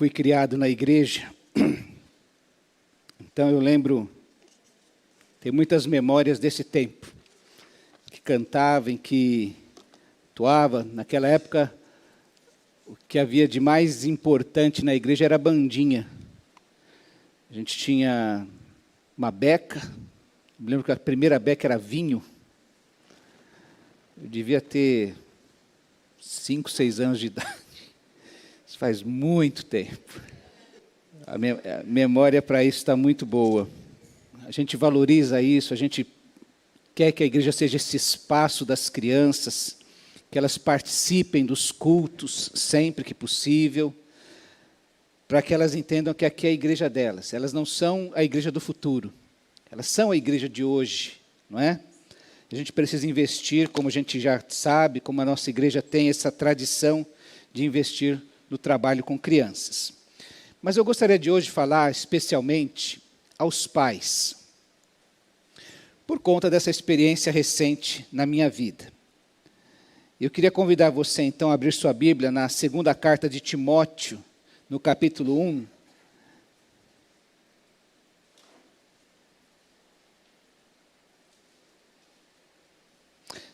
fui criado na igreja, então eu lembro, tenho muitas memórias desse tempo, que cantava, em que atuava. Naquela época, o que havia de mais importante na igreja era a bandinha. A gente tinha uma beca, me lembro que a primeira beca era vinho. Eu devia ter 5, 6 anos de idade. Isso faz muito tempo. A memória para isso está muito boa. A gente valoriza isso, a gente quer que a igreja seja esse espaço das crianças, que elas participem dos cultos sempre que possível, para que elas entendam que aqui é a igreja delas. Elas não são a igreja do futuro, elas são a igreja de hoje, não é? A gente precisa investir, como a gente já sabe, como a nossa igreja tem essa tradição de investir no trabalho com crianças. Mas eu gostaria de hoje falar especialmente aos pais, por conta dessa experiência recente na minha vida. Eu queria convidar você, então, a abrir sua Bíblia na segunda carta de Timóteo, no capítulo 1.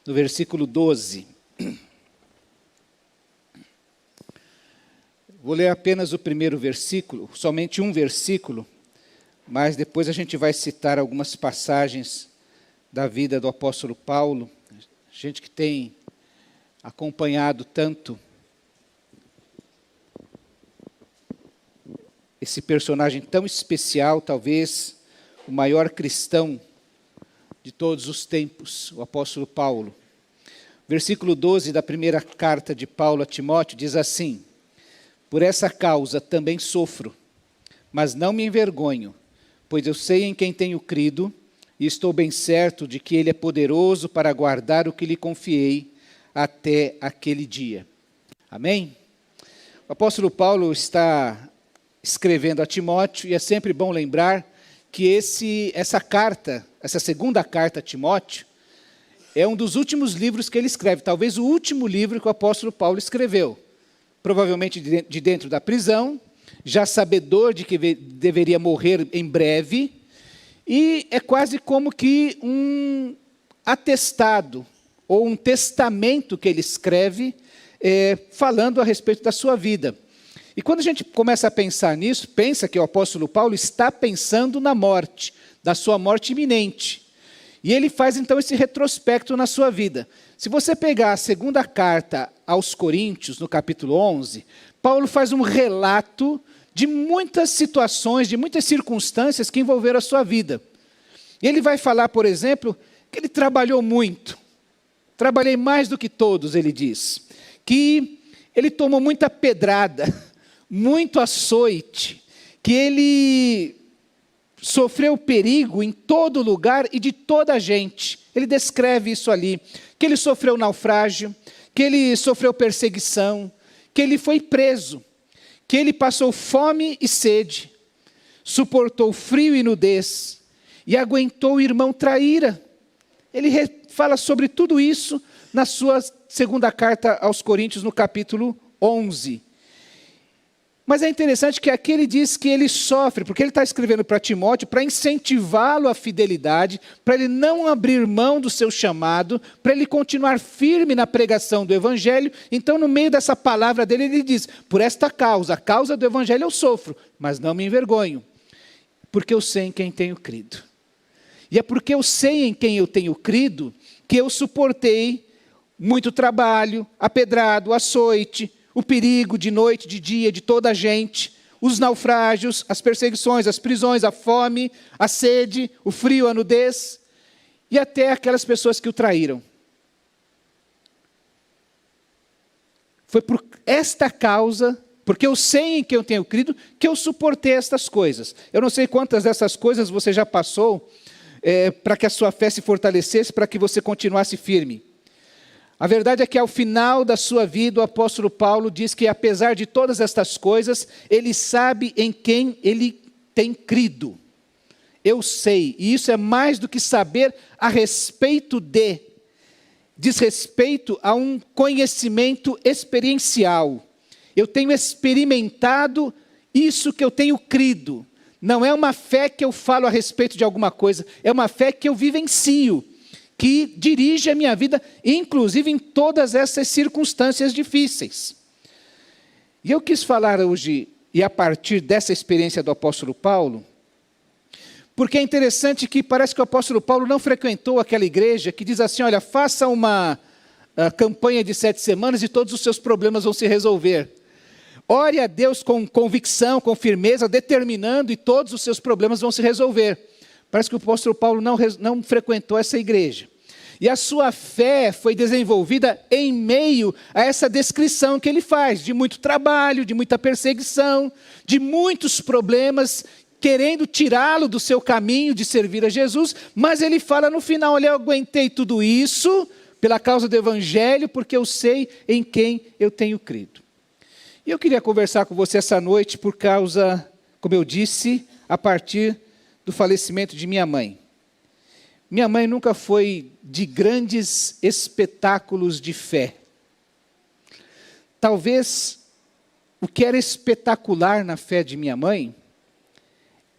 No versículo 12. Vou ler apenas o primeiro versículo, somente um versículo, mas depois a gente vai citar algumas passagens da vida do apóstolo Paulo, gente que tem acompanhado tanto esse personagem tão especial, talvez o maior cristão de todos os tempos, o apóstolo Paulo. Versículo 12 da primeira carta de Paulo a Timóteo diz assim: por essa causa também sofro, mas não me envergonho, pois eu sei em quem tenho crido, e estou bem certo de que Ele é poderoso para guardar o que lhe confiei até aquele dia. Amém? O apóstolo Paulo está escrevendo a Timóteo, e é sempre bom lembrar que essa carta, essa segunda carta a Timóteo, é um dos últimos livros que ele escreve, talvez o último livro que o apóstolo Paulo escreveu. Provavelmente de dentro da prisão, já sabedor de que deveria morrer em breve, e é quase como que um atestado, ou um testamento que ele escreve, falando a respeito da sua vida. E quando a gente começa a pensar nisso, pensa que o apóstolo Paulo está pensando na morte, da sua morte iminente. E ele faz então esse retrospecto na sua vida. Se você pegar a segunda carta aos Coríntios, no capítulo 11, Paulo faz um relato de muitas situações, de muitas circunstâncias que envolveram a sua vida. E ele vai falar, por exemplo, que ele trabalhou muito. Trabalhei mais do que todos, ele diz. Que ele tomou muita pedrada, muito açoite, que ele sofreu perigo em todo lugar e de toda a gente. Ele descreve isso ali, que ele sofreu naufrágio, que ele sofreu perseguição, que ele foi preso, que ele passou fome e sede, suportou frio e nudez, e aguentou o irmão traíra. Ele fala sobre tudo isso na sua segunda carta aos Coríntios, no capítulo 11. Mas é interessante que aqui ele diz que ele sofre, porque ele está escrevendo para Timóteo para incentivá-lo à fidelidade, para ele não abrir mão do seu chamado, para ele continuar firme na pregação do Evangelho. Então, no meio dessa palavra dele, ele diz: por esta causa, a causa do Evangelho eu sofro, mas não me envergonho, porque eu sei em quem tenho crido. E é porque eu sei em quem eu tenho crido, que eu suportei muito trabalho, apedrado, açoite, o perigo de noite, de dia, de toda a gente, os naufrágios, as perseguições, as prisões, a fome, a sede, o frio, a nudez, e até aquelas pessoas que o traíram. Foi por esta causa, porque eu sei em que eu tenho crido, que eu suportei estas coisas. Eu não sei quantas dessas coisas você já passou, para que a sua fé se fortalecesse, para que você continuasse firme. A verdade é que ao final da sua vida, o apóstolo Paulo diz que apesar de todas estas coisas, ele sabe em quem ele tem crido. Eu sei, e isso é mais do que saber a respeito de, diz respeito a um conhecimento experiencial. Eu tenho experimentado isso que eu tenho crido. Não é uma fé que eu falo a respeito de alguma coisa, é uma fé que eu vivencio, que dirige a minha vida, inclusive em todas essas circunstâncias difíceis. E eu quis falar hoje, e a partir dessa experiência do apóstolo Paulo, porque é interessante que parece que o apóstolo Paulo não frequentou aquela igreja que diz assim, olha, faça uma campanha de 7 semanas e todos os seus problemas vão se resolver. Ore a Deus com convicção, com firmeza, determinando e todos os seus problemas vão se resolver. Parece que o apóstolo Paulo não frequentou essa igreja. E a sua fé foi desenvolvida em meio a essa descrição que ele faz, de muito trabalho, de muita perseguição, de muitos problemas, querendo tirá-lo do seu caminho de servir a Jesus, mas ele fala no final, olha, eu aguentei tudo isso pela causa do Evangelho, porque eu sei em quem eu tenho crido. E eu queria conversar com você essa noite por causa, como eu disse, a partir do falecimento de minha mãe. Minha mãe nunca foi de grandes espetáculos de fé. Talvez o que era espetacular na fé de minha mãe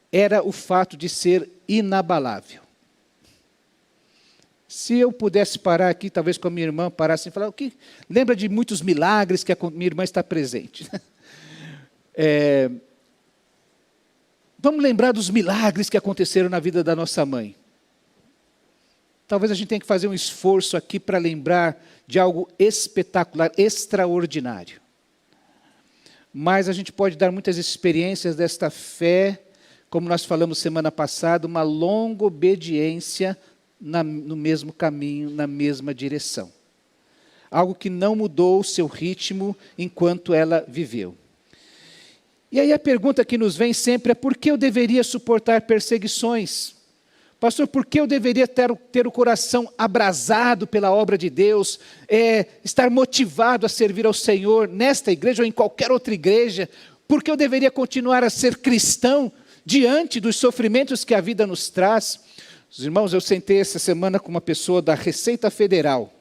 era o fato de ser inabalável. Se eu pudesse parar aqui, talvez com a minha irmã, parasse e falar, lembra de muitos milagres que a minha irmã está presente. Vamos lembrar dos milagres que aconteceram na vida da nossa mãe. Talvez a gente tenha que fazer um esforço aqui para lembrar de algo espetacular, extraordinário. Mas a gente pode dar muitas experiências desta fé, como nós falamos semana passada, uma longa obediência no mesmo caminho, na mesma direção. Algo que não mudou o seu ritmo enquanto ela viveu. E aí a pergunta que nos vem sempre é por que eu deveria suportar perseguições? Pastor, por que eu deveria ter o coração abrasado pela obra de Deus, estar motivado a servir ao Senhor nesta igreja ou em qualquer outra igreja? Por que eu deveria continuar a ser cristão diante dos sofrimentos que a vida nos traz? Os irmãos, eu sentei essa semana com uma pessoa da Receita Federal.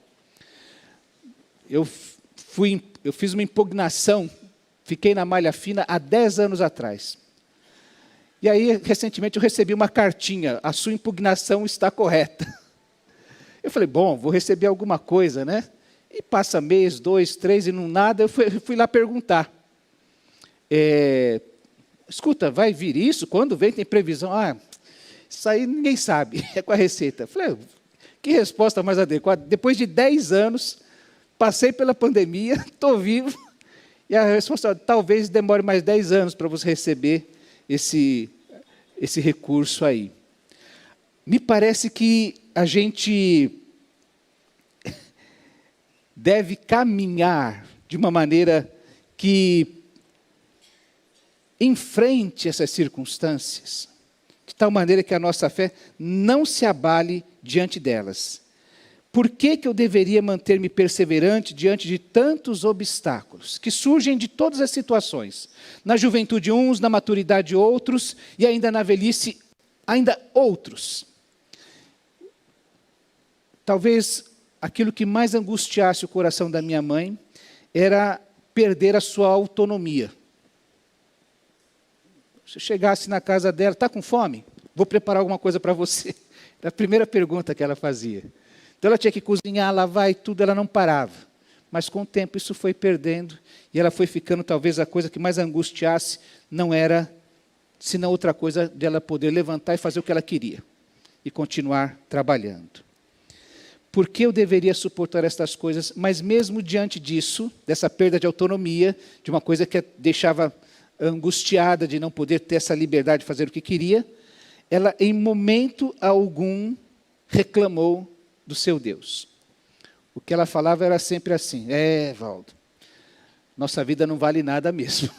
Eu fiz uma impugnação, fiquei na malha fina há 10 anos atrás. E aí, recentemente, eu recebi uma cartinha, a sua impugnação está correta. Eu falei, bom, vou receber alguma coisa, né? E passa mês, 2, 3 e não nada, eu fui lá perguntar. Escuta, vai vir isso? Quando vem, tem previsão? Isso aí ninguém sabe, é com a Receita. Eu falei, que resposta mais adequada? Depois de 10 anos, passei pela pandemia, estou vivo, e a resposta, talvez demore mais 10 anos para você receber esse recurso aí. Me parece que a gente deve caminhar de uma maneira que enfrente essas circunstâncias, de tal maneira que a nossa fé não se abale diante delas. Por que eu deveria manter-me perseverante diante de tantos obstáculos que surgem de todas as situações? Na juventude uns, na maturidade outros, e ainda na velhice ainda outros. Talvez aquilo que mais angustiasse o coração da minha mãe era perder a sua autonomia. Se eu chegasse na casa dela, está com fome? Vou preparar alguma coisa para você. Era a primeira pergunta que ela fazia. Então ela tinha que cozinhar, lavar e tudo, ela não parava. Mas com o tempo isso foi perdendo e ela foi ficando, talvez a coisa que mais angustiasse não era, senão outra coisa de ela poder levantar e fazer o que ela queria e continuar trabalhando. Por que eu deveria suportar estas coisas? Mas mesmo diante disso, dessa perda de autonomia, de uma coisa que a deixava angustiada de não poder ter essa liberdade de fazer o que queria, ela em momento algum reclamou do seu Deus. O que ela falava era sempre assim, Valdo, nossa vida não vale nada mesmo.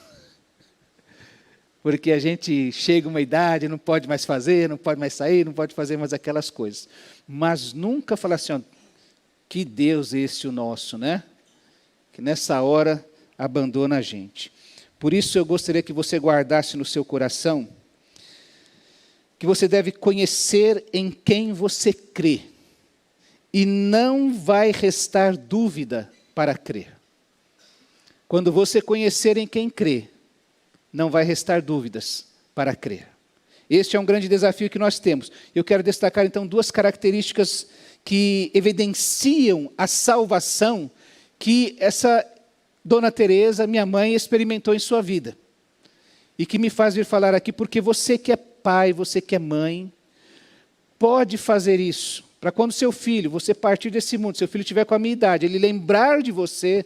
Porque a gente chega a uma idade, não pode mais fazer, não pode mais sair, não pode fazer mais aquelas coisas. Mas nunca falar assim, que Deus é esse o nosso, né? Que nessa hora abandona a gente. Por isso eu gostaria que você guardasse no seu coração que você deve conhecer em quem você crê. E não vai restar dúvida para crer. Quando você conhecer em quem crê, não vai restar dúvidas para crer. Este é um grande desafio que nós temos. Eu quero destacar então duas características que evidenciam a salvação que essa Dona Teresa, minha mãe, experimentou em sua vida. E que me faz vir falar aqui, porque você que é pai, você que é mãe, pode fazer isso. Para quando seu filho, você partir desse mundo, seu filho estiver com a minha idade, ele lembrar de você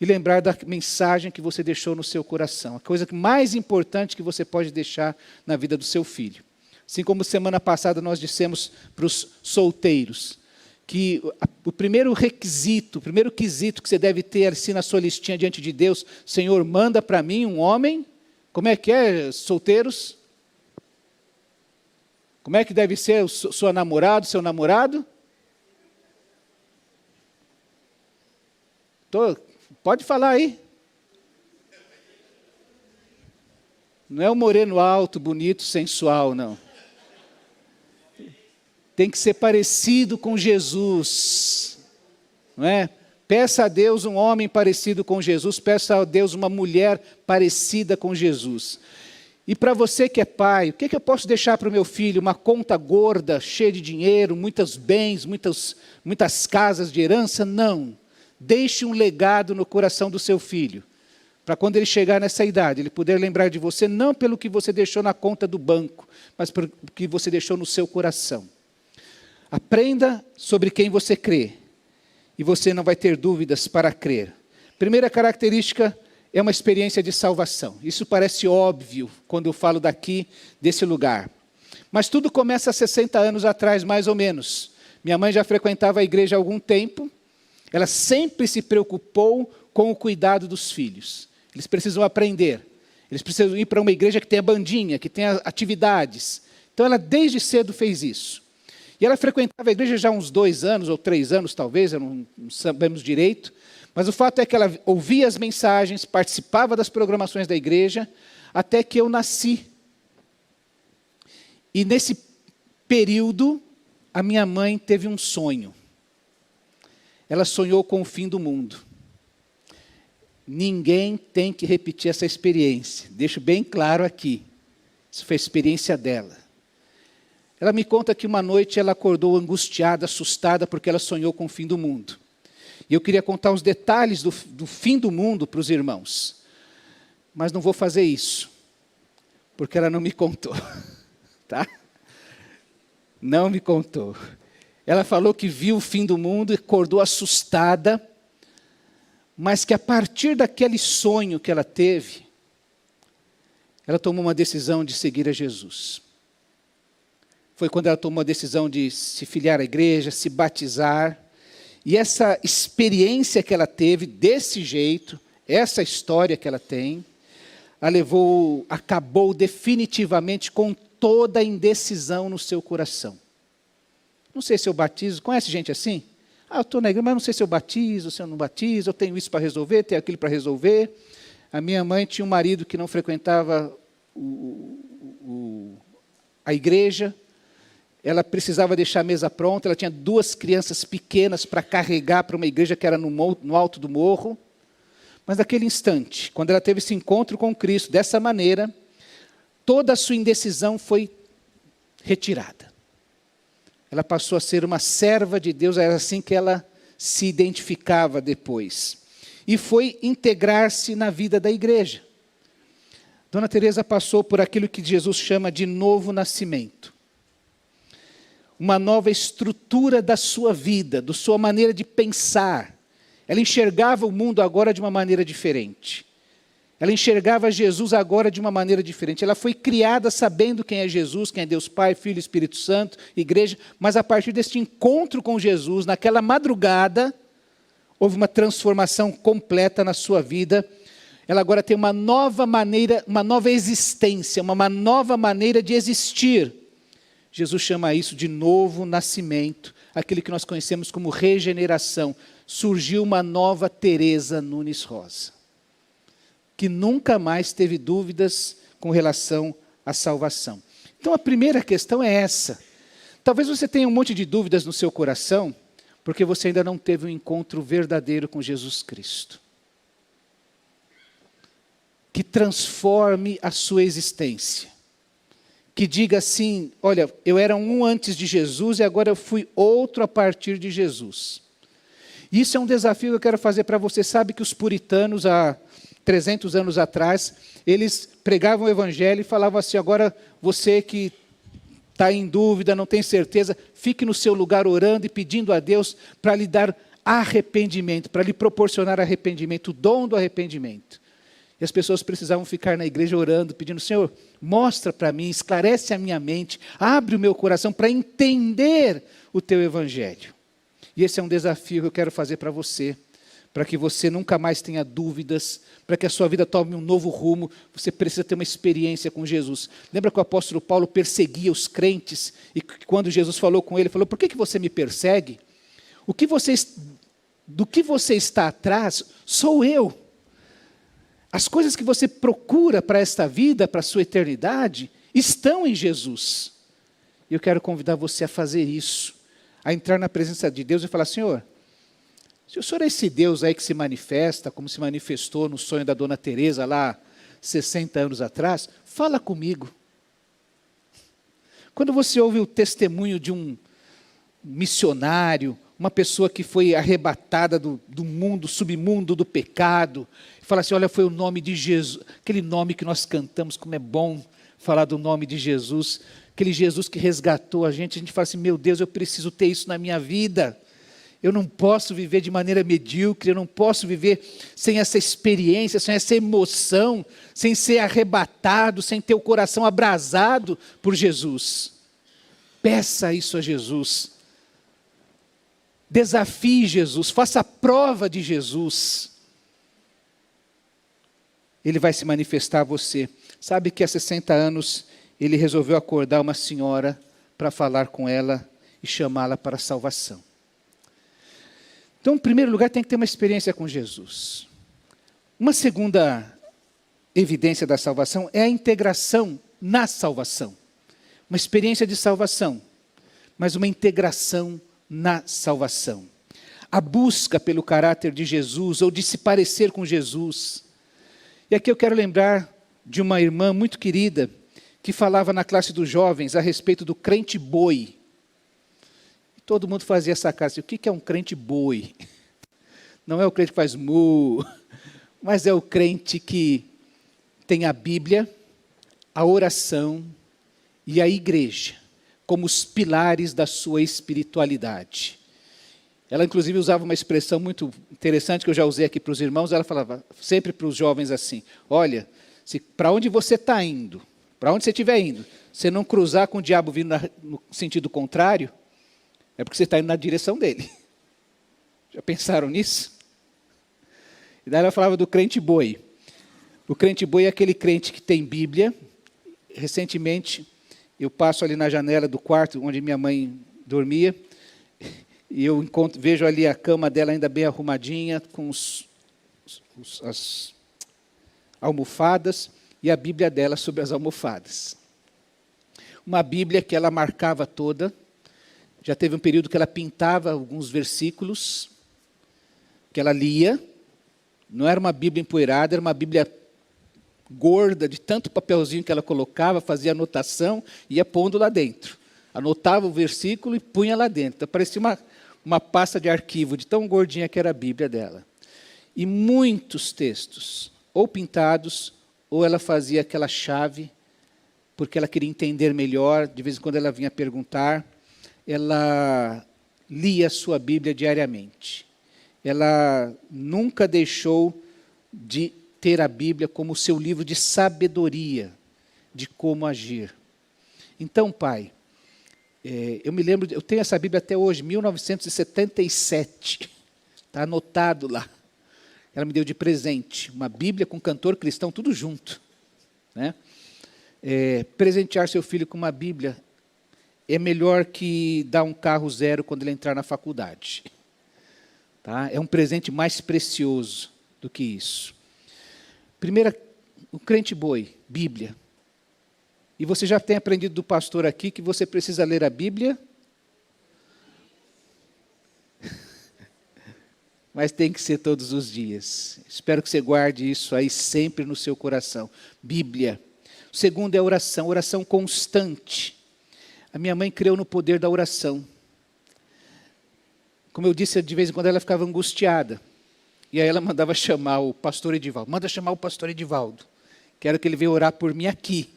e lembrar da mensagem que você deixou no seu coração. A coisa mais importante que você pode deixar na vida do seu filho. Assim como semana passada nós dissemos para os solteiros, que o primeiro requisito, o primeiro quesito que você deve ter assim na sua listinha diante de Deus, Senhor, manda para mim um homem, como é que é, solteiros? Como é que deve ser o seu namorado, seu namorado? Pode falar aí. Não é o moreno alto, bonito, sensual, não. Tem que ser parecido com Jesus, não é? Peça a Deus um homem parecido com Jesus, peça a Deus uma mulher parecida com Jesus. E para você que é pai, o que eu posso deixar para o meu filho? Uma conta gorda, cheia de dinheiro, muitos bens, muitas casas de herança? Não. Deixe um legado no coração do seu filho, para quando ele chegar nessa idade, ele poder lembrar de você, não pelo que você deixou na conta do banco, mas pelo que você deixou no seu coração. Aprenda sobre quem você crê, e você não vai ter dúvidas para crer. Primeira característica é uma experiência de salvação. Isso parece óbvio quando eu falo daqui, desse lugar. Mas tudo começa há 60 anos atrás, mais ou menos. Minha mãe já frequentava a igreja há algum tempo, ela sempre se preocupou com o cuidado dos filhos. Eles precisam aprender, eles precisam ir para uma igreja que tenha bandinha, que tenha atividades. Então ela desde cedo fez isso. E ela frequentava a igreja já há uns 2 anos, ou 3 anos talvez, não sabemos direito. Mas o fato é que ela ouvia as mensagens, participava das programações da igreja, até que eu nasci. E nesse período, a minha mãe teve um sonho. Ela sonhou com o fim do mundo. Ninguém tem que repetir essa experiência. Deixo bem claro aqui. Isso foi a experiência dela. Ela me conta que uma noite ela acordou angustiada, assustada, porque ela sonhou com o fim do mundo. E eu queria contar os detalhes do fim do mundo para os irmãos. Mas não vou fazer isso, porque ela não me contou. Tá? Não me contou. Ela falou que viu o fim do mundo e acordou assustada, mas que a partir daquele sonho que ela teve, ela tomou uma decisão de seguir a Jesus. Foi quando ela tomou a decisão de se filiar à igreja, se batizar. E essa experiência que ela teve, desse jeito, essa história que ela tem, acabou definitivamente com toda a indecisão no seu coração. Não sei se eu batizo, conhece gente assim? Eu estou na igreja, mas não sei se eu batizo, se eu não batizo, eu tenho isso para resolver, tenho aquilo para resolver. A minha mãe tinha um marido que não frequentava a igreja, ela precisava deixar a mesa pronta, ela tinha 2 crianças pequenas para carregar para uma igreja que era no alto do morro. Mas naquele instante, quando ela teve esse encontro com Cristo, dessa maneira, toda a sua indecisão foi retirada. Ela passou a ser uma serva de Deus, era assim que ela se identificava depois. E foi integrar-se na vida da igreja. Dona Teresa passou por aquilo que Jesus chama de novo nascimento. Uma nova estrutura da sua vida, da sua maneira de pensar. Ela enxergava o mundo agora de uma maneira diferente. Ela enxergava Jesus agora de uma maneira diferente. Ela foi criada sabendo quem é Jesus, quem é Deus Pai, Filho e Espírito Santo, igreja, mas a partir deste encontro com Jesus, naquela madrugada, houve uma transformação completa na sua vida. Ela agora tem uma nova maneira, uma nova existência, uma nova maneira de existir. Jesus chama isso de novo nascimento, aquele que nós conhecemos como regeneração. Surgiu uma nova Teresa Nunes Rosa, que nunca mais teve dúvidas com relação à salvação. Então a primeira questão é essa. Talvez você tenha um monte de dúvidas no seu coração, porque você ainda não teve um encontro verdadeiro com Jesus Cristo. que transforme a sua existência. Que diga assim, olha, eu era um antes de Jesus e agora eu fui outro a partir de Jesus. Isso é um desafio que eu quero fazer para você. Sabe que os puritanos, há 300 anos atrás, eles pregavam o evangelho e falavam assim, agora você que está em dúvida, não tem certeza, fique no seu lugar orando e pedindo a Deus para lhe dar arrependimento, para lhe proporcionar arrependimento, o dom do arrependimento. E as pessoas precisavam ficar na igreja orando, pedindo, Senhor, mostra para mim, esclarece a minha mente, abre o meu coração para entender o teu evangelho. E esse é um desafio que eu quero fazer para você, para que você nunca mais tenha dúvidas, para que a sua vida tome um novo rumo, você precisa ter uma experiência com Jesus. Lembra que o apóstolo Paulo perseguia os crentes, e quando Jesus falou com ele, falou, por que você me persegue? Do que você está atrás, sou eu. As coisas que você procura para esta vida, para a sua eternidade, estão em Jesus. E eu quero convidar você a fazer isso, a entrar na presença de Deus e falar, Senhor, se o Senhor é esse Deus aí que se manifesta, como se manifestou no sonho da Dona Teresa lá 60 anos atrás, fala comigo. Quando você ouve o testemunho de um missionário, uma pessoa que foi arrebatada do mundo, submundo do pecado, e fala assim, olha, foi o nome de Jesus, aquele nome que nós cantamos, como é bom falar do nome de Jesus, aquele Jesus que resgatou a gente fala assim, meu Deus, eu preciso ter isso na minha vida. Eu não posso viver de maneira medíocre, eu não posso viver sem essa experiência, sem essa emoção, sem ser arrebatado, sem ter o coração abrasado por Jesus. Peça isso a Jesus. Desafie Jesus, faça a prova de Jesus. Ele vai se manifestar a você. Sabe que há 60 anos ele resolveu acordar uma senhora para falar com ela e chamá-la para a salvação. Então, em primeiro lugar, tem que ter uma experiência com Jesus. Uma segunda evidência da salvação é a integração na salvação. Uma experiência de salvação, mas uma integração na salvação. A busca pelo caráter de Jesus, ou de se parecer com Jesus. E aqui eu quero lembrar de uma irmã muito querida, que falava na classe dos jovens a respeito do crente boi. Todo mundo fazia essa cara assim, o que é um crente boi? Não é o crente que faz mu, mas é o crente que tem a Bíblia, a oração e a igreja como os pilares da sua espiritualidade. Ela inclusive usava uma expressão muito interessante que eu já usei aqui para os irmãos, ela falava sempre para os jovens assim, olha, para onde você está indo, para onde você estiver indo, você não cruzar com o diabo vindo no sentido contrário, é porque você está indo na direção dele. Já pensaram nisso? E daí ela falava do crente boi. O crente boi é aquele crente que tem Bíblia. Recentemente, eu passo ali na janela do quarto onde minha mãe dormia, e eu vejo ali a cama dela ainda bem arrumadinha, com as almofadas, e a Bíblia dela sobre as almofadas. Uma Bíblia que ela marcava toda. Já teve um período que ela pintava alguns versículos, que ela lia. Não era uma Bíblia empoeirada, era uma Bíblia gorda, de tanto papelzinho que ela colocava, fazia anotação e ia pondo lá dentro. Anotava o versículo e punha lá dentro. Então, parecia uma pasta de arquivo, de tão gordinha que era a Bíblia dela. E muitos textos, ou pintados, ou ela fazia aquela chave, porque ela queria entender melhor, de vez em quando ela vinha perguntar. Ela lia a sua Bíblia diariamente. Ela nunca deixou de ter a Bíblia como seu livro de sabedoria, de como agir. Então, pai, eu me lembro, eu tenho essa Bíblia até hoje, 1977, está anotado lá. Ela me deu de presente, uma Bíblia com cantor cristão, tudo junto. Né? Presentear seu filho com uma Bíblia é melhor que dar um carro zero quando ele entrar na faculdade. Tá? É um presente mais precioso do que isso. Primeiro, o crente boi, Bíblia. E você já tem aprendido do pastor aqui que você precisa ler a Bíblia. mas tem que ser todos os dias. Espero que você guarde isso aí sempre no seu coração. Bíblia. O segundo é oração, oração constante. A minha mãe creu no poder da oração. Como eu disse, de vez em quando ela ficava angustiada. E aí ela mandava chamar o pastor Edivaldo. Manda chamar o pastor Edivaldo. Quero que ele venha orar por mim aqui.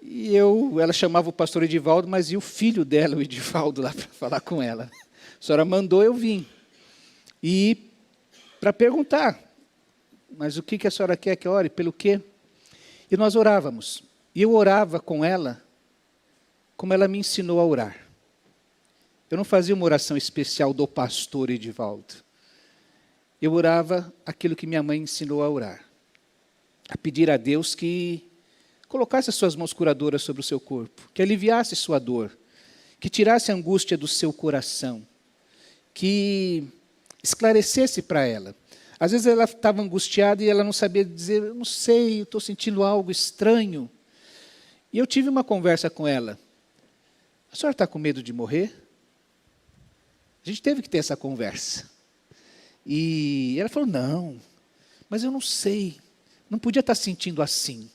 E ela chamava o pastor Edivaldo, mas ia o filho dela, o Edivaldo, lá para falar com ela. A senhora mandou, eu vim. E para perguntar, mas o que a senhora quer que eu ore? Pelo quê? E nós orávamos. E eu orava com ela, como ela me ensinou a orar. Eu não fazia uma oração especial do pastor Edivaldo. Eu orava aquilo que minha mãe ensinou a orar. A pedir a Deus que colocasse as suas mãos curadoras sobre o seu corpo, que aliviasse sua dor, que tirasse a angústia do seu coração, que esclarecesse para ela. Às vezes ela estava angustiada e ela não sabia dizer, eu não sei, eu estou sentindo algo estranho. E eu tive uma conversa com ela. A senhora está com medo de morrer? A gente teve que ter essa conversa. E ela falou, não, mas eu não sei, não podia estar sentindo assim.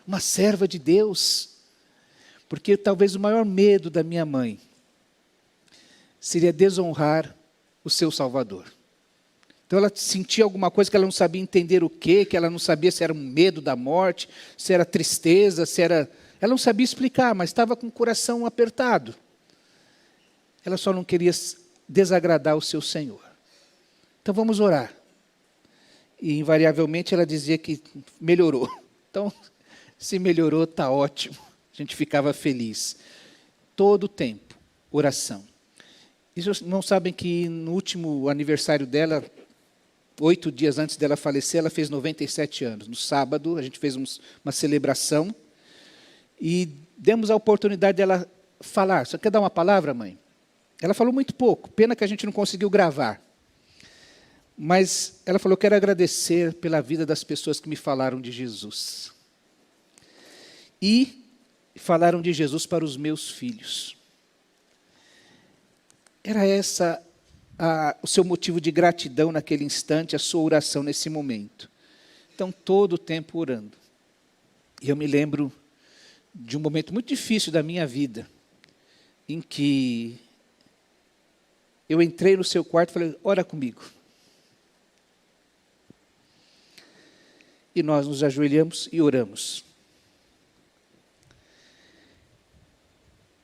Uma serva de Deus. Porque talvez o maior medo da minha mãe seria desonrar o seu Salvador. Então ela sentia alguma coisa que ela não sabia entender o quê, que ela não sabia se era um medo da morte, se era tristeza, se era... Ela não sabia explicar, mas estava com o coração apertado. Ela só não queria desagradar o seu Senhor. Então vamos orar. E invariavelmente ela dizia que melhorou. Então, se melhorou, está ótimo. A gente ficava feliz. Todo o tempo, oração. E vocês não sabem que no último aniversário dela, 8 dias antes dela falecer, ela fez 97 anos. No sábado, a gente fez uma celebração e demos a oportunidade dela falar. Você quer dar uma palavra, mãe? Ela falou muito pouco, pena que a gente não conseguiu gravar. Mas ela falou, quero agradecer pela vida das pessoas que me falaram de Jesus. E falaram de Jesus para os meus filhos. Era essa o seu motivo de gratidão naquele instante, a sua oração nesse momento. Então, todo o tempo orando. E eu me lembro de um momento muito difícil da minha vida, em que eu entrei no seu quarto e falei, ora comigo. E nós nos ajoelhamos e oramos.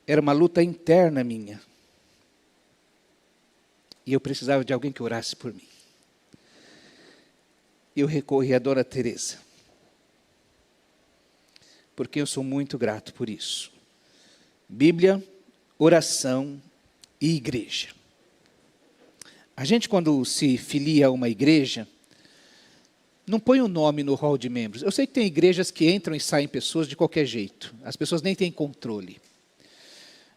Era uma luta interna minha. E eu precisava de alguém que orasse por mim. Eu recorri à Dona Teresa. Porque eu sou muito grato por isso. Bíblia, oração e igreja. A gente, quando se filia a uma igreja, não põe o nome no hall de membros. Eu sei que tem igrejas que entram e saem pessoas de qualquer jeito. As pessoas nem têm controle.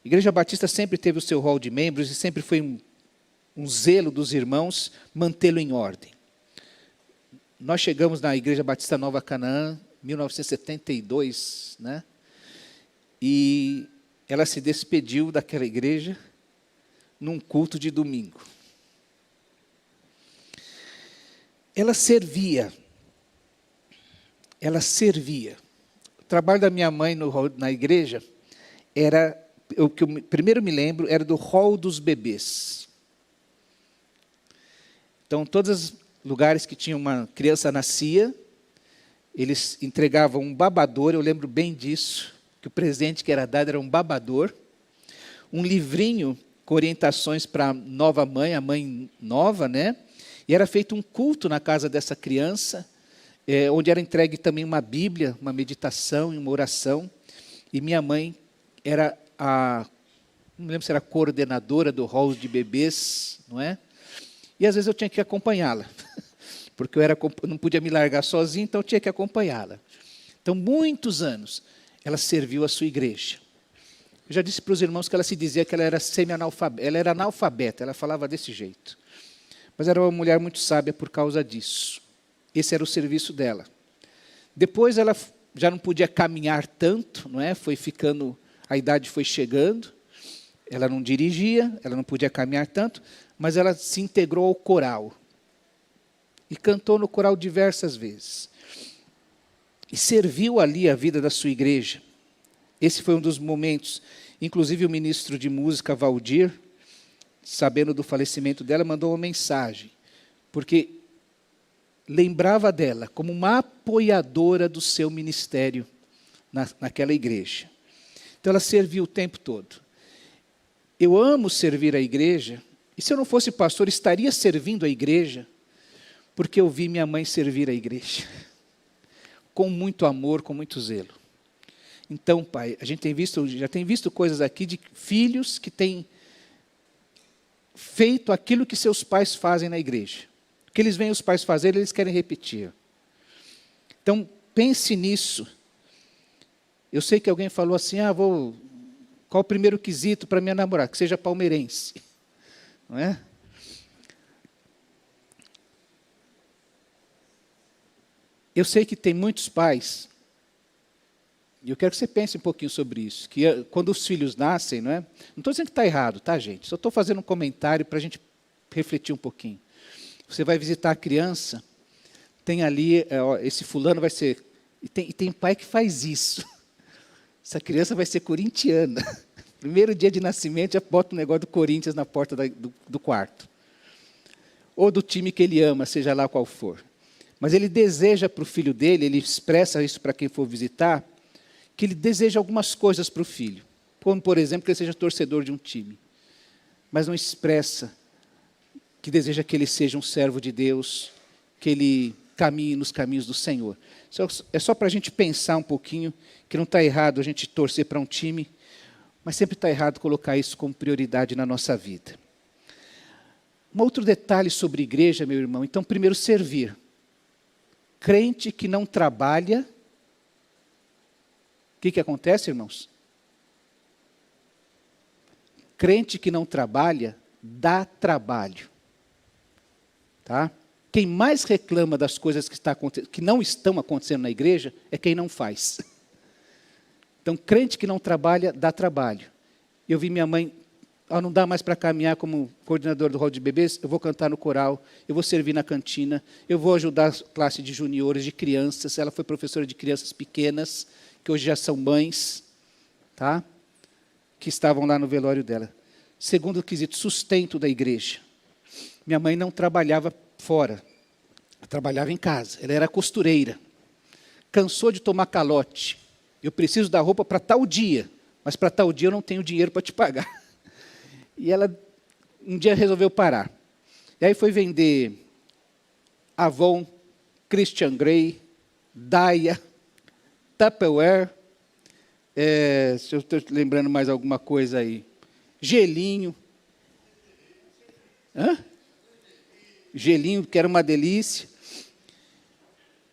A Igreja Batista sempre teve o seu hall de membros e sempre foi um zelo dos irmãos mantê-lo em ordem. Nós chegamos na Igreja Batista Nova Canaã, 1972, né? E ela se despediu daquela igreja num culto de domingo. Ela servia. O trabalho da minha mãe na igreja era, o que eu primeiro me lembro, era do hall dos bebês. Então, todos os lugares que tinha uma criança nascia, eles entregavam um babador, eu lembro bem disso, que o presente que era dado era um babador, um livrinho com orientações para a nova mãe, a mãe nova, né? E era feito um culto na casa dessa criança, onde era entregue também uma Bíblia, uma meditação e uma oração. E minha mãe era não lembro se era a coordenadora do hall de bebês, não é? E às vezes eu tinha que acompanhá-la, porque eu não podia me largar sozinho, então eu tinha que acompanhá-la. Então, muitos anos, ela serviu a sua igreja. Eu já disse para os irmãos que ela se dizia que ela era semi-analfabeta, ela era analfabeta, ela falava desse jeito. Mas era uma mulher muito sábia por causa disso. Esse era o serviço dela. Depois ela já não podia caminhar tanto, não é? A idade foi chegando, ela não dirigia, ela não podia caminhar tanto, mas ela se integrou ao coral. E cantou no coral diversas vezes. E serviu ali a vida da sua igreja. Esse foi um dos momentos. Inclusive o ministro de música, Valdir, sabendo do falecimento dela, mandou uma mensagem. Porque lembrava dela como uma apoiadora do seu ministério naquela igreja. Então ela serviu o tempo todo. Eu amo servir a igreja, e se eu não fosse pastor, estaria servindo a igreja, porque eu vi minha mãe servir a igreja, com muito amor, com muito zelo. Então, pai, a gente já tem visto coisas aqui de filhos que têm feito aquilo que seus pais fazem na igreja. O que eles veem os pais fazerem, eles querem repetir. Então, pense nisso. Eu sei que alguém falou assim, qual o primeiro quesito para minha namorada? Que seja palmeirense. Não é? Eu sei que tem muitos pais, e eu quero que você pense um pouquinho sobre isso, que quando os filhos nascem, não estou dizendo que está errado, tá, gente? Só estou fazendo um comentário para a gente refletir um pouquinho. Você vai visitar a criança, tem ali, esse fulano vai ser... E tem pai que faz isso. Essa criança vai ser corintiana. Primeiro dia de nascimento, já bota um negócio do Corinthians na porta do quarto. Ou do time que ele ama, seja lá qual for. Mas ele deseja para o filho dele, ele expressa isso para quem for visitar, que ele deseja algumas coisas para o filho. Como, por exemplo, que ele seja torcedor de um time. Mas não expressa que deseja que ele seja um servo de Deus, que ele caminhe nos caminhos do Senhor. É só para a gente pensar um pouquinho, que não está errado a gente torcer para um time, mas sempre está errado colocar isso como prioridade na nossa vida. Um outro detalhe sobre igreja, meu irmão, então, primeiro, servir. Crente que não trabalha, o que acontece, irmãos? Crente que não trabalha, dá trabalho. Tá? Quem mais reclama das coisas que não estão acontecendo na igreja é quem não faz. Então, crente que não trabalha, dá trabalho. Eu vi minha mãe, não dá mais para caminhar como coordenador do hall de bebês, eu vou cantar no coral, eu vou servir na cantina, eu vou ajudar a classe de juniores, de crianças. Ela foi professora de crianças pequenas, que hoje já são mães, tá? Que estavam lá no velório dela. Segundo quesito, sustento da igreja. Minha mãe não trabalhava fora, ela trabalhava em casa, ela era costureira. Cansou de tomar calote. Eu preciso da roupa para tal dia, mas para tal dia eu não tenho dinheiro para te pagar. E ela, um dia, resolveu parar. E aí foi vender Avon, Christian Grey, Daiya, Tupperware, se eu estou lembrando mais alguma coisa aí, gelinho. Gelinho, que era uma delícia.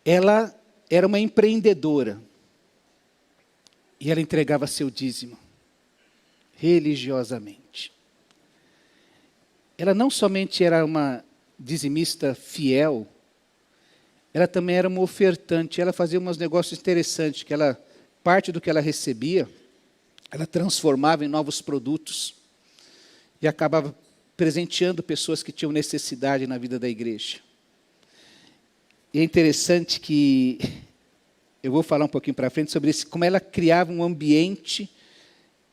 Ela era uma empreendedora. E ela entregava seu dízimo, religiosamente. Ela não somente era uma dizimista fiel, ela também era uma ofertante. Ela fazia uns negócios interessantes, que ela, parte do que ela recebia, ela transformava em novos produtos e acabava presenteando pessoas que tinham necessidade na vida da igreja. E é interessante que, eu vou falar um pouquinho para frente sobre isso, como ela criava um ambiente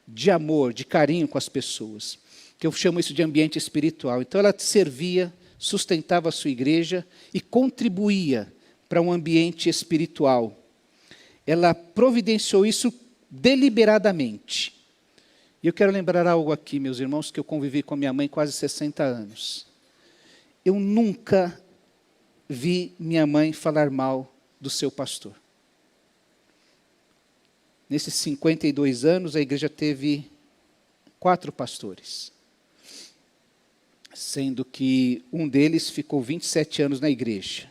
de amor, de carinho com as pessoas, que eu chamo isso de ambiente espiritual. Então ela servia, sustentava a sua igreja e contribuía para um ambiente espiritual. Ela providenciou isso deliberadamente. E eu quero lembrar algo aqui, meus irmãos, que eu convivi com a minha mãe quase 60 anos. Eu nunca vi minha mãe falar mal do seu pastor. Nesses 52 anos, a igreja teve 4 pastores. Sendo que um deles ficou 27 anos na igreja.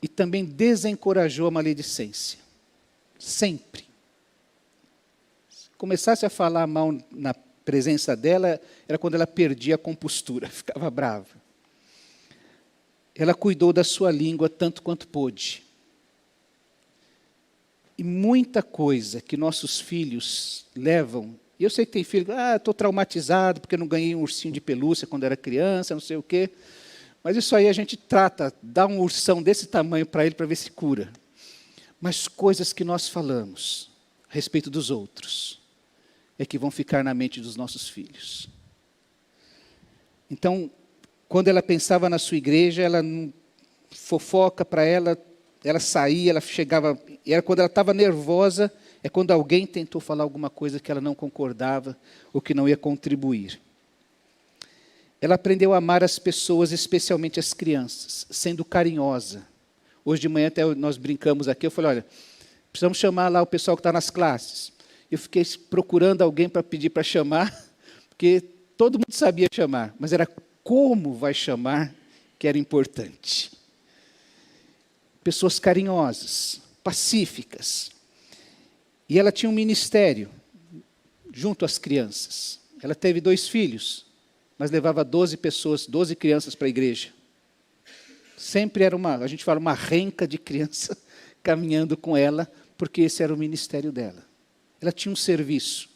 E também desencorajou a maledicência. Sempre. Se começasse a falar mal na presença dela, era quando ela perdia a compostura, ficava brava. Ela cuidou da sua língua tanto quanto pôde. E muita coisa que nossos filhos levam E eu sei que tem filho, estou traumatizado porque não ganhei um ursinho de pelúcia quando era criança, não sei o quê. Mas isso aí a gente trata, dá um ursão desse tamanho para ele para ver se cura. Mas coisas que nós falamos a respeito dos outros é que vão ficar na mente dos nossos filhos. Então, quando ela pensava na sua igreja, ela não fofoca para ela saía, ela chegava, e era quando ela estava nervosa, é quando alguém tentou falar alguma coisa que ela não concordava ou que não ia contribuir. Ela aprendeu a amar as pessoas, especialmente as crianças, sendo carinhosa. Hoje de manhã até nós brincamos aqui, eu falei, olha, precisamos chamar lá o pessoal que está nas classes. Eu fiquei procurando alguém para pedir para chamar, porque todo mundo sabia chamar, mas era como vai chamar que era importante. Pessoas carinhosas, pacíficas. E ela tinha um ministério junto às crianças. Ela teve 2 filhos, mas levava 12 pessoas, 12 crianças para a igreja. Sempre era a gente fala, uma renca de criança caminhando com ela, porque esse era o ministério dela. Ela tinha um serviço.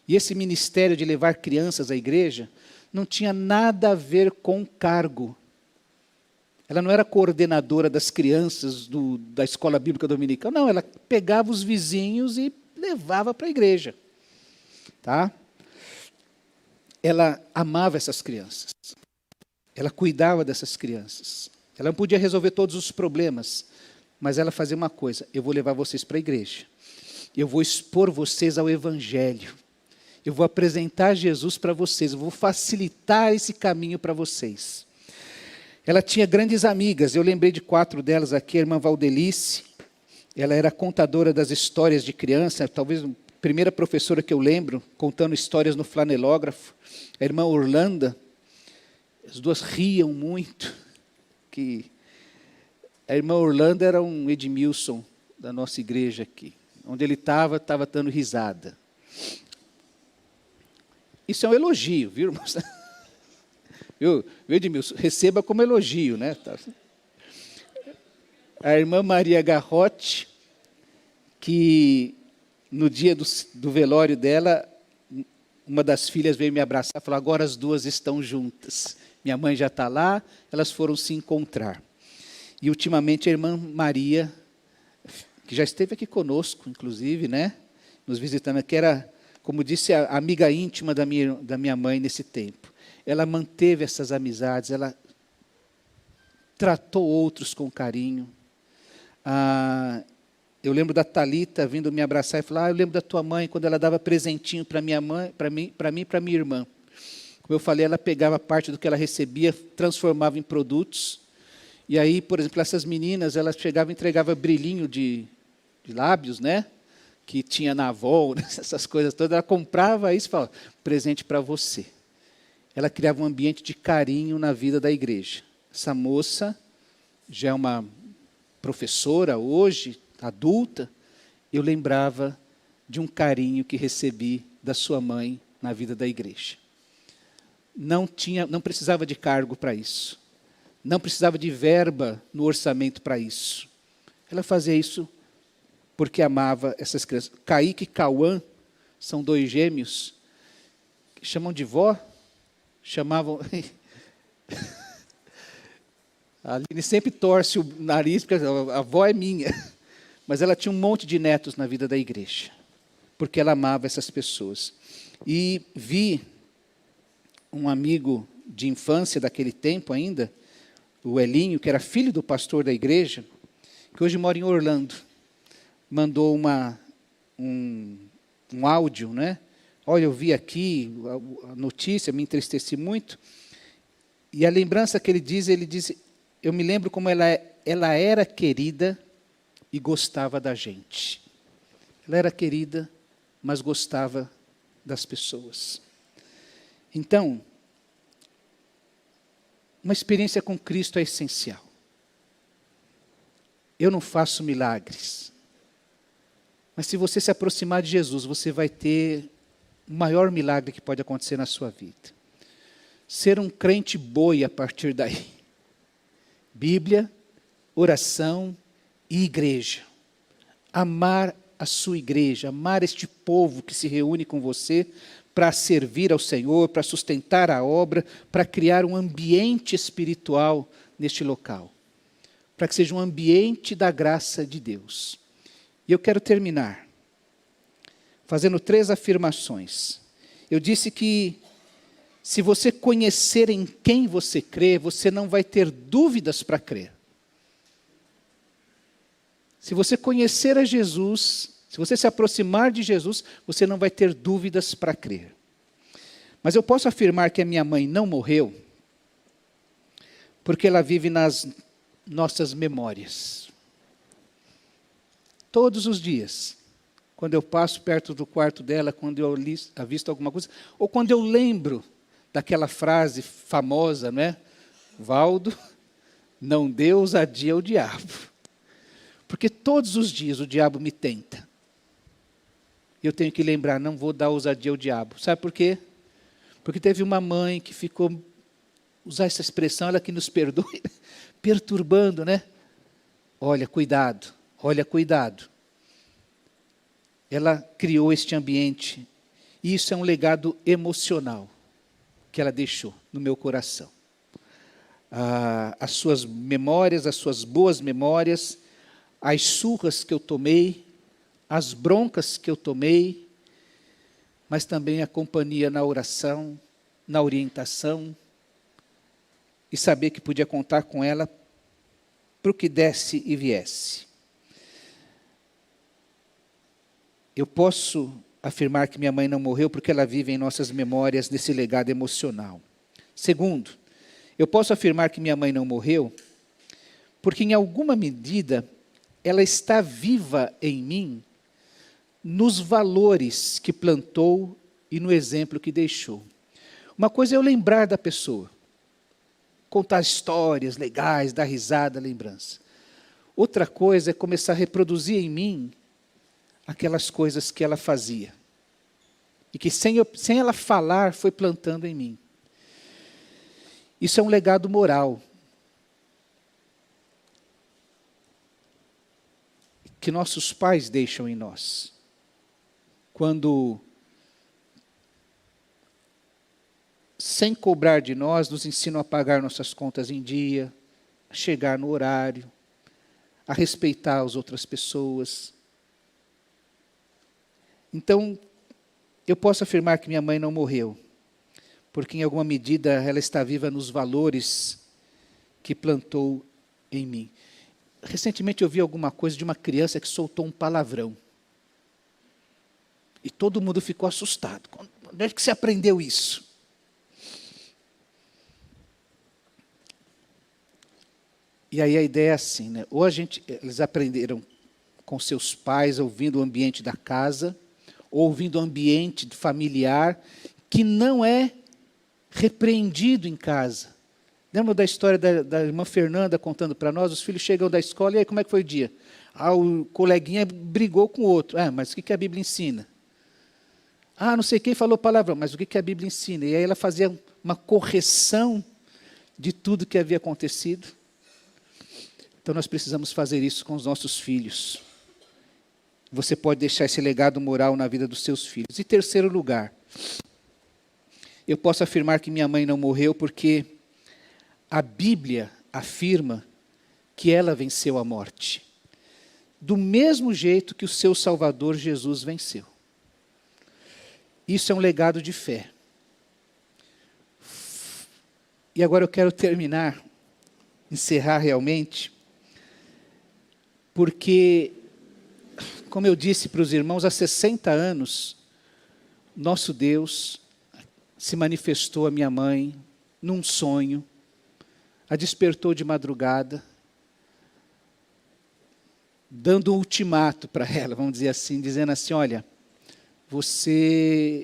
E esse ministério de levar crianças à igreja não tinha nada a ver com cargo. Ela não era coordenadora das crianças da escola bíblica dominical, não, ela pegava os vizinhos e levava para a igreja. Tá? Ela amava essas crianças. Ela cuidava dessas crianças. Ela não podia resolver todos os problemas, mas ela fazia uma coisa, eu vou levar vocês para a igreja. Eu vou expor vocês ao evangelho. Eu vou apresentar Jesus para vocês, eu vou facilitar esse caminho para vocês. Ela tinha grandes amigas, eu lembrei de 4 delas aqui, a irmã Valdelice, ela era contadora das histórias de criança, talvez a primeira professora que eu lembro, contando histórias no flanelógrafo, a irmã Orlando, as duas riam muito, que a irmã Orlando era um Edmilson da nossa igreja aqui, onde ele estava dando risada. Isso é um elogio, viu, irmãos? Edmilson, receba como elogio, né? A irmã Maria Garrote, que no dia do velório dela, uma das filhas veio me abraçar e falou, agora as 2 estão juntas. Minha mãe já está lá, elas foram se encontrar. E ultimamente a irmã Maria, que já esteve aqui conosco, inclusive, né? Nos visitando, que era, como disse, a amiga íntima da minha mãe nesse tempo. Ela manteve essas amizades, ela tratou outros com carinho. Eu lembro da Thalita vindo me abraçar e falar, eu lembro da tua mãe, quando ela dava presentinho para minha mãe, para mim e para minha irmã. Como eu falei, ela pegava parte do que ela recebia, transformava em produtos. E aí, por exemplo, essas meninas, elas chegavam e entregavam brilhinho de lábios, né? Que tinha na Avon, essas coisas todas. Ela comprava isso e falava, presente para você. Ela criava um ambiente de carinho na vida da igreja. Essa moça já é uma professora hoje, adulta, eu lembrava de um carinho que recebi da sua mãe na vida da igreja. Não precisava de cargo para isso. Não precisava de verba no orçamento para isso. Ela fazia isso porque amava essas crianças. Kaique e Cauã são 2 gêmeos que chamam de vó. Chamavam... A Aline sempre torce o nariz, porque a avó é minha. Mas ela tinha um monte de netos na vida da igreja, porque ela amava essas pessoas. E vi um amigo de infância daquele tempo ainda, o Elinho, que era filho do pastor da igreja, que hoje mora em Orlando, mandou um áudio, né? Olha, eu vi aqui a notícia, me entristeci muito. E a lembrança que ele diz, eu me lembro como ela era querida e gostava da gente. Ela era querida, mas gostava das pessoas. Então, uma experiência com Cristo é essencial. Eu não faço milagres. Mas se você se aproximar de Jesus, você vai ter o maior milagre que pode acontecer na sua vida. Ser um crente boi a partir daí. Bíblia, oração e igreja. Amar a sua igreja, amar este povo que se reúne com você para servir ao Senhor, para sustentar a obra, para criar um ambiente espiritual neste local, para que seja um ambiente da graça de Deus. E eu quero terminar fazendo 3 afirmações. Eu disse que se você conhecer em quem você crê, você não vai ter dúvidas para crer. Se você conhecer a Jesus, se você se aproximar de Jesus, você não vai ter dúvidas para crer. Mas eu posso afirmar que a minha mãe não morreu, porque ela vive nas nossas memórias. Todos os dias, quando eu passo perto do quarto dela, quando eu avisto alguma coisa, ou quando eu lembro daquela frase famosa, não é? Valdo, não dê ousadia ao diabo. Porque todos os dias o diabo me tenta. Eu tenho que lembrar, não vou dar ousadia ao diabo. Sabe por quê? Porque teve uma mãe que ficou, usar essa expressão, ela que nos perdoe, perturbando, né? Olha, cuidado, olha, cuidado. Ela criou este ambiente. E isso é um legado emocional que ela deixou no meu coração. As suas memórias, as suas boas memórias, as surras que eu tomei, as broncas que eu tomei, mas também a companhia na oração, na orientação, e saber que podia contar com ela para o que desse e viesse. Eu posso afirmar que minha mãe não morreu porque ela vive em nossas memórias nesse legado emocional. Segundo, eu posso afirmar que minha mãe não morreu porque, em alguma medida, ela está viva em mim nos valores que plantou e no exemplo que deixou. Uma coisa é eu lembrar da pessoa, contar histórias legais, dar risada, lembrança. Outra coisa é começar a reproduzir em mim aquelas coisas que ela fazia. E que sem ela falar, foi plantando em mim. Isso é um legado moral. Que nossos pais deixam em nós. Quando, sem cobrar de nós, nos ensinam a pagar nossas contas em dia, a chegar no horário, a respeitar as outras pessoas. Então, eu posso afirmar que minha mãe não morreu, porque em alguma medida ela está viva nos valores que plantou em mim. Recentemente eu vi alguma coisa de uma criança que soltou um palavrão. E todo mundo ficou assustado. Onde é que você aprendeu isso? E aí a ideia é assim, né? Ou eles aprenderam com seus pais, ouvindo o ambiente da casa, ou ouvindo o ambiente familiar, que não é repreendido em casa. Lembra da história da irmã Fernanda contando para nós? Os filhos chegam da escola, e aí como é que foi o dia? O coleguinha brigou com o outro. Mas o que a Bíblia ensina? Não sei quem falou palavrão, mas o que a Bíblia ensina? E aí ela fazia uma correção de tudo que havia acontecido. Então nós precisamos fazer isso com os nossos filhos. Você pode deixar esse legado moral na vida dos seus filhos. E terceiro lugar, eu posso afirmar que minha mãe não morreu porque a Bíblia afirma que ela venceu a morte. Do mesmo jeito que o seu Salvador Jesus venceu. Isso é um legado de fé. E agora eu quero terminar, encerrar realmente, porque, como eu disse para os irmãos, há 60 anos, nosso Deus se manifestou a minha mãe num sonho, a despertou de madrugada, dando um ultimato para ela, vamos dizer assim, dizendo assim, olha,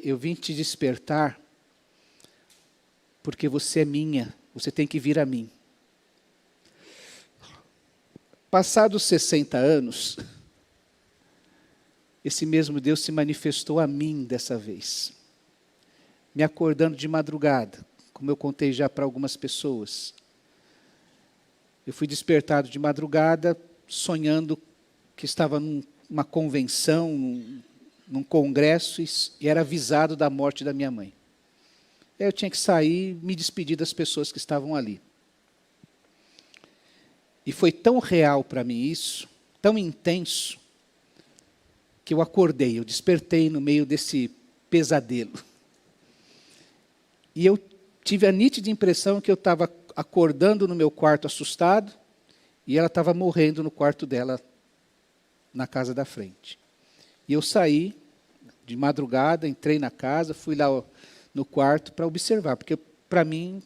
eu vim te despertar porque você é minha, você tem que vir a mim. Passados 60 anos, esse mesmo Deus se manifestou a mim dessa vez, me acordando de madrugada, como eu contei já para algumas pessoas. Eu fui despertado de madrugada, sonhando que estava numa convenção, num congresso, e era avisado da morte da minha mãe. Aí eu tinha que sair e me despedir das pessoas que estavam ali. E foi tão real para mim isso, tão intenso, que eu acordei, eu despertei no meio desse pesadelo. E eu tive a nítida impressão que eu estava acordando no meu quarto assustado, e ela estava morrendo no quarto dela, na casa da frente. E eu saí de madrugada, entrei na casa, fui lá no quarto para observar, porque para mim,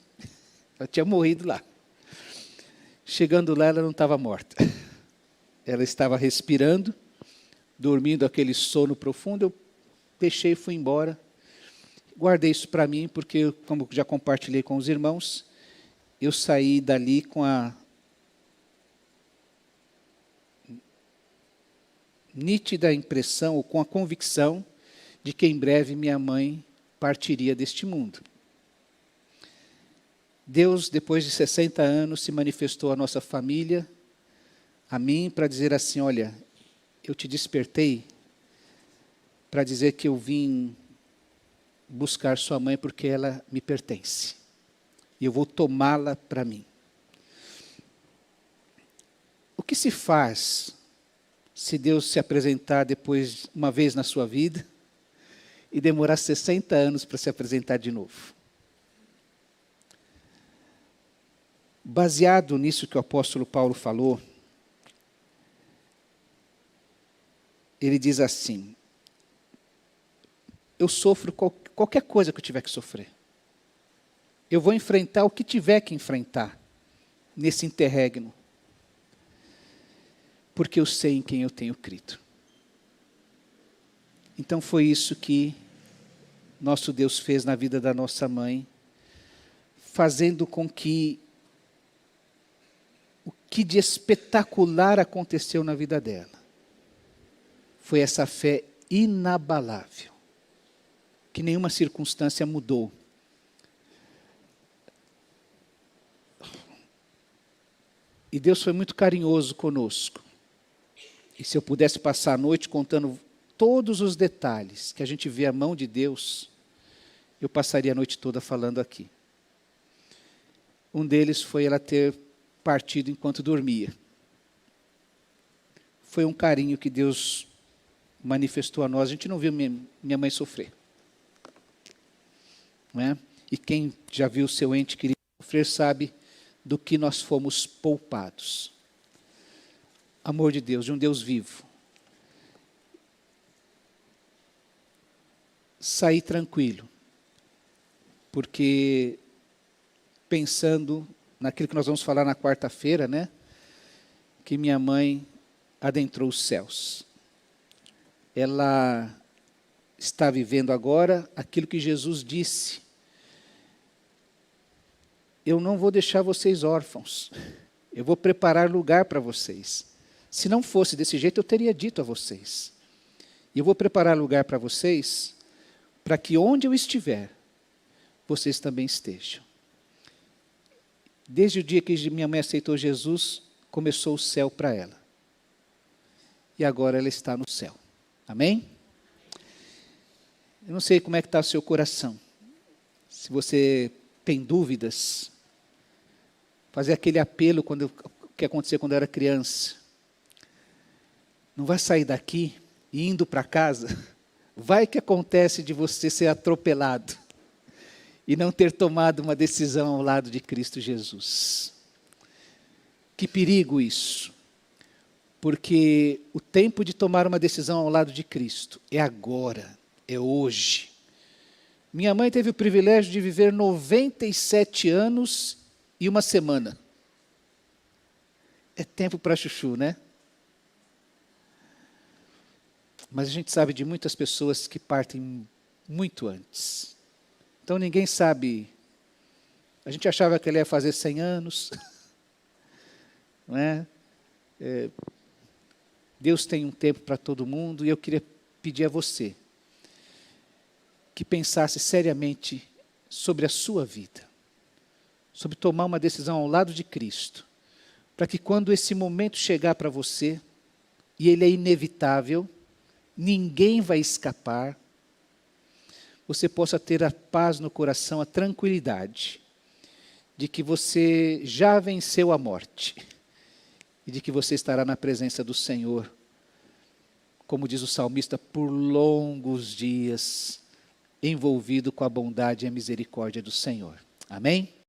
ela tinha morrido lá. Chegando lá, ela não estava morta. Ela estava respirando, dormindo aquele sono profundo. Eu fechei e fui embora. Guardei isso para mim, porque, como já compartilhei com os irmãos, eu saí dali com a nítida impressão, ou com a convicção, de que em breve minha mãe partiria deste mundo. Deus, depois de 60 anos, se manifestou à nossa família, a mim, para dizer assim, olha, eu te despertei para dizer que eu vim buscar sua mãe porque ela me pertence. E eu vou tomá-la para mim. O que se faz se Deus se apresentar depois, uma vez na sua vida, e demorar 60 anos para se apresentar de novo? Baseado nisso que o apóstolo Paulo falou, ele diz assim, eu sofro qualquer coisa que eu tiver que sofrer. Eu vou enfrentar o que tiver que enfrentar nesse interregno, porque eu sei em quem eu tenho crido. Então foi isso que nosso Deus fez na vida da nossa mãe, fazendo com que o que de espetacular aconteceu na vida dela foi essa fé inabalável, que nenhuma circunstância mudou. E Deus foi muito carinhoso conosco. E se eu pudesse passar a noite contando todos os detalhes que a gente vê a mão de Deus, eu passaria a noite toda falando aqui. Um deles foi ela ter partido enquanto dormia. Foi um carinho que Deus manifestou a nós. A gente não viu minha mãe sofrer. Não é? E quem já viu seu ente querido sofrer sabe do que nós fomos poupados. Amor de Deus, de um Deus vivo. Saí tranquilo, porque pensando naquilo que nós vamos falar na quarta-feira, né? Que minha mãe adentrou os céus. Ela está vivendo agora aquilo que Jesus disse. Eu não vou deixar vocês órfãos. Eu vou preparar lugar para vocês. Se não fosse desse jeito, eu teria dito a vocês. E eu vou preparar lugar para vocês, para que onde eu estiver, vocês também estejam. Desde o dia que minha mãe aceitou Jesus, começou o céu para ela. E agora ela está no céu. Amém? Eu não sei como é que está o seu coração. Se você tem dúvidas, fazer aquele apelo que aconteceu quando eu era criança. Não vai sair daqui e indo para casa, vai que acontece de você ser atropelado e não ter tomado uma decisão ao lado de Cristo Jesus. Que perigo isso, porque o tempo de tomar uma decisão ao lado de Cristo é agora, é hoje. Minha mãe teve o privilégio de viver 97 anos e uma semana. É tempo para chuchu, né? Mas a gente sabe de muitas pessoas que partem muito antes. Então ninguém sabe. A gente achava que ele ia fazer 100 anos. Não é? Deus tem um tempo para todo mundo, e eu queria pedir a você que pensasse seriamente sobre a sua vida, sobre tomar uma decisão ao lado de Cristo, para que quando esse momento chegar para você, e ele é inevitável, ninguém vai escapar, você possa ter a paz no coração, a tranquilidade de que você já venceu a morte e de que você estará na presença do Senhor, como diz o salmista, por longos dias, envolvido com a bondade e a misericórdia do Senhor. Amém?